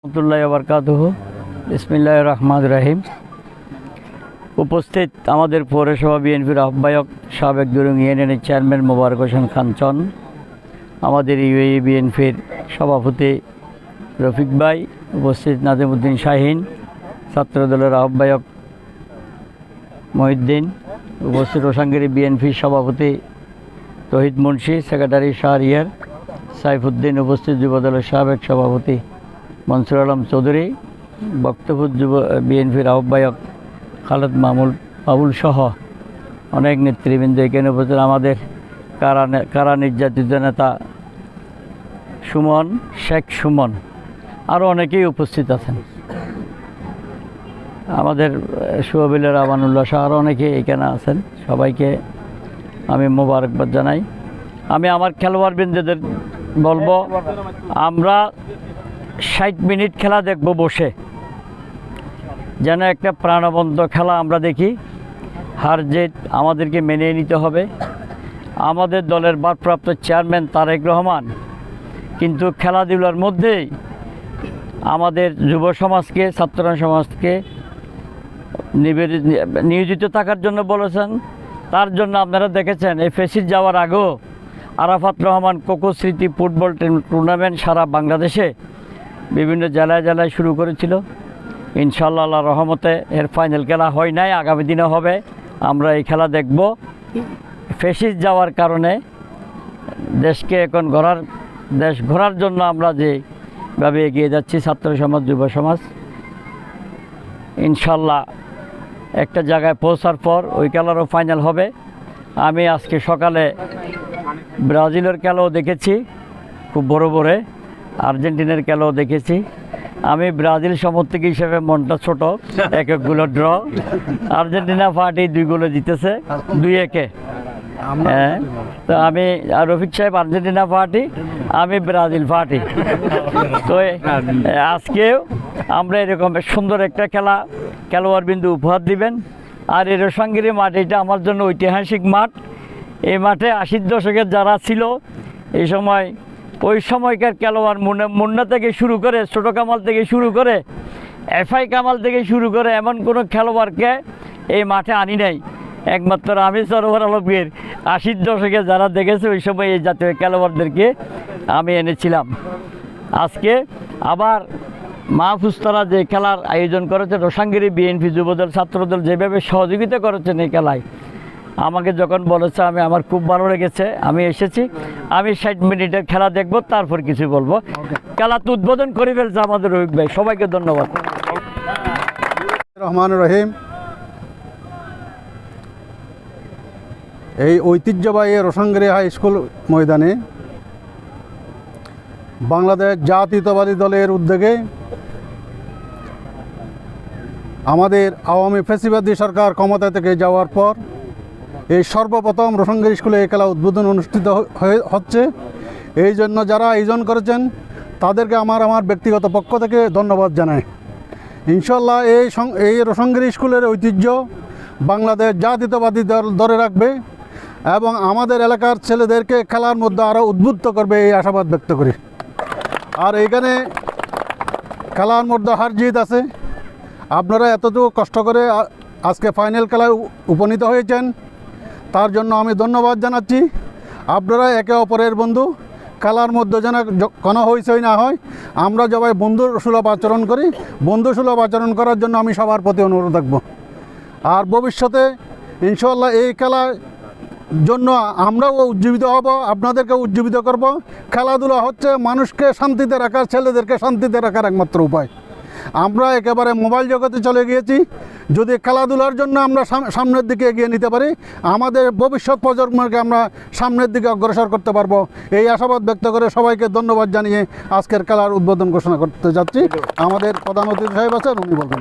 রহমতুল্লাহি ওয়া বারাকাতুহু। বিসমিল্লাহির রহমানির রহিম। উপস্থিত আমাদের পৌরসভা বিএনপির আহ্বায়ক সাবেক দুরুং ইউনিয়নের চেয়ারম্যান মোবারক হোসেন খানচন, আমাদের ইউএই বিএনপির সভাপতি রফিক ভাই, উপস্থিত নাজিমউদ্দিন শাহিন, ছাত্রদলের আহ্বায়ক মহিউদ্দিন, উপস্থিত রোশানগিরি বিএনপির সভাপতি তহিদ মুন্সি, সেক্রেটারি শাহরিয়ার সাইফুদ্দিন, উপস্থিত যুবদলের সাবেক সভাপতি মনসুর আলম চৌধুরী, বক্তব্য যুব বিএনপির আহ্বায়ক খালেদ মামুল সহ অনেক নেতৃবৃন্দ এখানে উপস্থিত, আমাদের কারা নির্যাতিত নেতা সুমন, শেখ সুমন, আরও অনেকেই উপস্থিত আছেন। আমাদের সুহবিলের আমানুল্লাহ শাহ আরও অনেকে এখানে আছেন। সবাইকে আমি মোবারকবাদ জানাই। আমি আমার খেলোয়াড়বৃন্দদের বলবো, আমরা 60 মিনিট খেলা দেখব বসে, যেন একটা প্রাণবন্ত খেলা আমরা দেখি। হার জিত আমাদেরকে মেনে নিতে হবে। আমাদের দলের ভারপ্রাপ্ত চেয়ারম্যান তারেক রহমান কিন্তু খেলাধুলার মধ্যেই আমাদের যুব সমাজকে, ছাত্র সমাজকে নিয়োজিত থাকার জন্য বলেছেন। তার জন্য আপনারা দেখেছেন এই ফেসিস যাওয়ার আগেও আরাফাত রহমান কোকো স্মৃতি ফুটবল টুর্নামেন্ট সারা বাংলাদেশে বিভিন্ন জেলায় জেলায় শুরু করেছিল। ইনশাআল্লাহ আল্লাহর রহমতে এর ফাইনাল খেলা হয় নাই, আগামী দিনে হবে। আমরা এই খেলা দেখব। ফেসিস যাওয়ার কারণে দেশকে এখন দেশ ঘোরার জন্য আমরা যেভাবে এগিয়ে যাচ্ছি, ছাত্র সমাজ, যুব সমাজ, ইনশাআল্লাহ একটা জায়গায় পৌঁছার পর ওই খেলারও ফাইনাল হবে। আমি আজকে সকালে ব্রাজিলের খেলাও দেখেছি, খুব বড় বড় আর্জেন্টিনার খেলাও দেখেছি। আমি ব্রাজিল সমর্থক হিসেবে মনটা ছোট, 1-1 গোলে ড্র। আর্জেন্টিনা পার্টি 2 গোলে জিতেছে, 2-1। হ্যাঁ, তো আমি রফিক সাহেব আর্জেন্টিনা পার্টি, আমি ব্রাজিল পার্টি। তো আজকেও আমরা এরকম সুন্দর একটা খেলোয়াড় বিন্দু উপহার দিবেন। আর এর সঙ্গে মাটিটা আমার জন্য ঐতিহাসিক মাঠ। এই মাঠে 80-র দশকের যারা ছিল, এই সময় ওই সময়কার খেলোয়াড় মুন্না থেকে শুরু করে, ছোট কামাল থেকে শুরু করে, এফআই কামাল থেকে শুরু করে এমন কোনো খেলোয়াড়কে এই মাঠে আনি নাই। একমাত্র আমি সরোবর আলমগীর 80-র দশকে যারা দেখেছে ওই সময় এই জাতীয় খেলোয়াড়দেরকে আমি এনেছিলাম। আজকে আবার মাহফুজতারা যে খেলার আয়োজন করেছে, রোশানগিরি বিএনপি যুবদল, ছাত্রদল যেভাবে সহযোগিতা করেছেন এই খেলায়, আমাকে যখন বলেছে আমার খুব ভালো লেগেছে। আমি এসেছি, আমি 60 মিনিটের খেলা দেখব, তারপর কিছু বলবো। খেলা তো উদ্বোধন করে ফেলছে আমাদের রফিক ভাই। সবাইকে ধন্যবাদ। রহমানির রহিম। এই ঐতিহ্যবাহী রোশানগিরি হাই স্কুল ময়দানে বাংলাদেশ জাতীয়তাবাদী দলের উদ্যোগে আমাদের আওয়ামী ফ্যাসিবাদী সরকার ক্ষমতা থেকে যাওয়ার পর এই সর্বপ্রথম রোশানগিরি স্কুলে এই খেলা উদ্বোধন অনুষ্ঠিত হচ্ছে। এই জন্য যারা আয়োজন করেছেন তাদেরকে আমার ব্যক্তিগত পক্ষ থেকে ধন্যবাদ জানাই। ইনশাল্লাহ এই রোশানগিরি স্কুলের ঐতিহ্য বাংলাদেশ জাতীয়তাবাদী দল ধরে রাখবে এবং আমাদের এলাকার ছেলেদেরকে খেলার মধ্যে আরও উদ্বুদ্ধ করবে, এই আশাবাদ ব্যক্ত করি। আর এইখানে খেলার মধ্যে হার জিত আছে। আপনারা এতটুকু কষ্ট করে আজকে ফাইনাল খেলায় উপনীত হয়েছেন, তার জন্য আমি ধন্যবাদ জানাচ্ছি। আপনারা একে অপরের বন্ধু, খেলার মধ্যে যেন কোনো হইচই না হয়, আমরা সবাই বন্ধুসুলভ আচরণ করি। বন্ধুসুলভ আচরণ করার জন্য আমি সবার প্রতি অনুরোধ রাখব। আর ভবিষ্যতে ইনশাআল্লাহ এই খেলার জন্য আমরাও উজ্জীবিত হব, আপনাদেরকে উজ্জীবিত করব। খেলাধুলা হচ্ছে মানুষকে শান্তিতে রাখার, ছেলেদেরকে শান্তিতে রাখার একমাত্র উপায়। আমরা একেবারে মোবাইল জগতে চলে গিয়েছি। যদি খেলাধুলার জন্য আমরা সামনের দিকে এগিয়ে নিতে পারি, আমাদের ভবিষ্যৎ প্রজন্মকে আমরা সামনের দিকে অগ্রসর করতে পারবো। এই আশাবাদ ব্যক্ত করে সবাইকে ধন্যবাদ জানিয়ে আজকের খেলার উদ্বোধন ঘোষণা করতে যাচ্ছি। আমাদের প্রধান অতিথি সাহেব আছেন, উনি বলবেন।